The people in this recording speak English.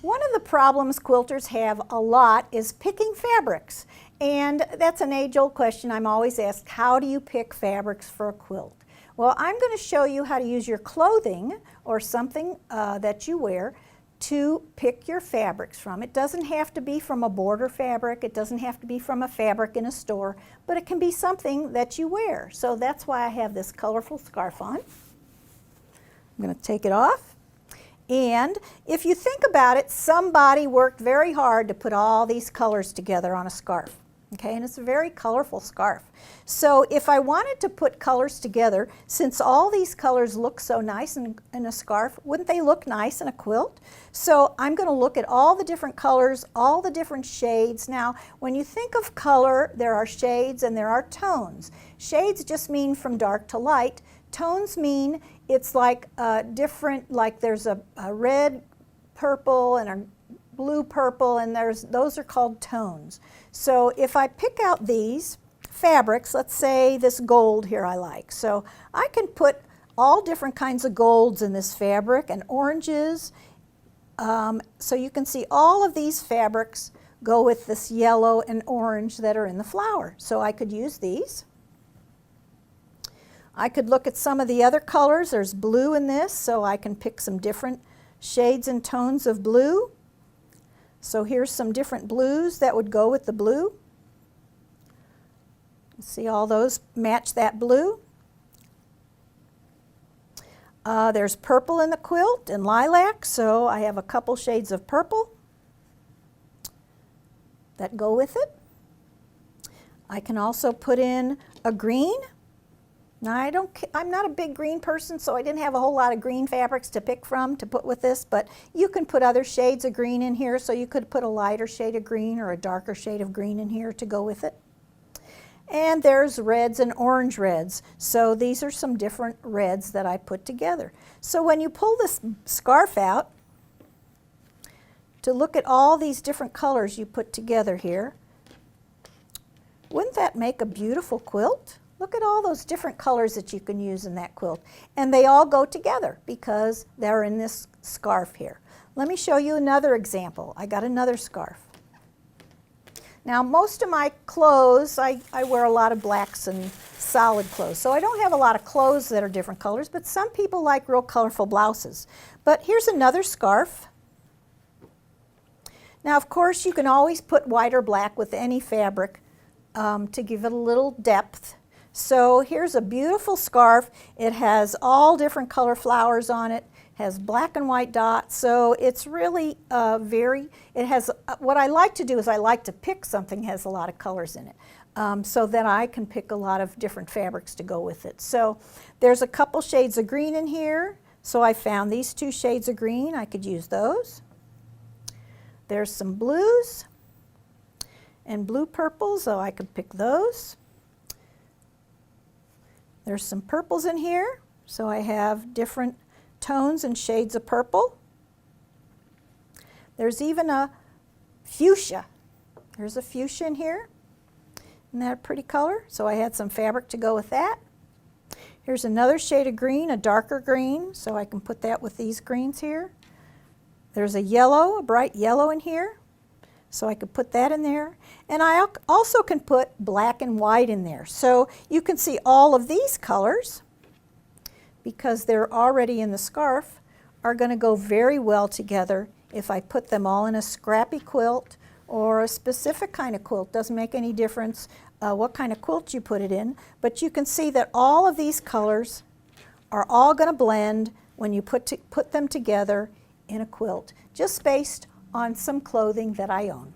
One of the problems quilters have a lot is picking fabrics. And that's an age-old question I'm always asked, how do you pick fabrics for a quilt? Well, I'm going to show you how to use your clothing or something that you wear to pick your fabrics from. It doesn't have to be from a border fabric, it doesn't have to be from a fabric in a store, but it can be something that you wear. So that's why I have this colorful scarf on. I'm going to take it off. And if you think about it, somebody worked very hard to put all these colors together on a scarf. Okay, and it's a very colorful scarf. So if I wanted to put colors together, since all these colors look so nice in a scarf, wouldn't they look nice in a quilt? So I'm going to look at all the different colors, all the different shades. Now, when you think of color, there are shades and there are tones. Shades just mean from dark to light. Tones mean it's like different, like there's a red purple and a blue purple, and those are called tones. So if I pick out these fabrics, let's say this gold here I like. So I can put all different kinds of golds in this fabric and oranges. So you can see all of these fabrics go with this yellow and orange that are in the flower. So I could use these. I could look at some of the other colors. There's blue in this, so I can pick some different shades and tones of blue. So here's some different blues that would go with the blue. See, all those match that blue. There's purple in the quilt and lilac, so I have a couple shades of purple that go with it. I can also put in a green. Now I'm not a big green person, so I didn't have a whole lot of green fabrics to pick from to put with this, but you can put other shades of green in here, so you could put a lighter shade of green or a darker shade of green in here to go with it. And there's reds and orange reds, so these are some different reds that I put together. So when you pull this scarf out, to look at all these different colors you put together here, wouldn't that make a beautiful quilt? Look at all those different colors that you can use in that quilt. And they all go together because they're in this scarf here. Let me show you another example. I got another scarf. Now most of my clothes, I wear a lot of blacks and solid clothes. So I don't have a lot of clothes that are different colors, but some people like real colorful blouses. But here's another scarf. Now of course you can always put white or black with any fabric to give it a little depth. So here's a beautiful scarf. It has all different color flowers on it, has black and white dots, so it's really it has, what I like to do is I like to pick something that has a lot of colors in it, so that I can pick a lot of different fabrics to go with it. So there's a couple shades of green in here, so I found these two shades of green. I could use those. There's some blues and blue purples, so I could pick those. There's some purples in here, so I have different tones and shades of purple. There's even a fuchsia. There's a fuchsia in here. Isn't that a pretty color? So I had some fabric to go with that. Here's another shade of green, a darker green, so I can put that with these greens here. There's a yellow, a bright yellow in here, so I could put that in there. And I also can put black and white in there. So you can see all of these colors, because they're already in the scarf, are going to go very well together if I put them all in a scrappy quilt or a specific kind of quilt. Doesn't make any difference what kind of quilt you put it in, but you can see that all of these colors are all going to blend when you put them together in a quilt, just based on some clothing that I own.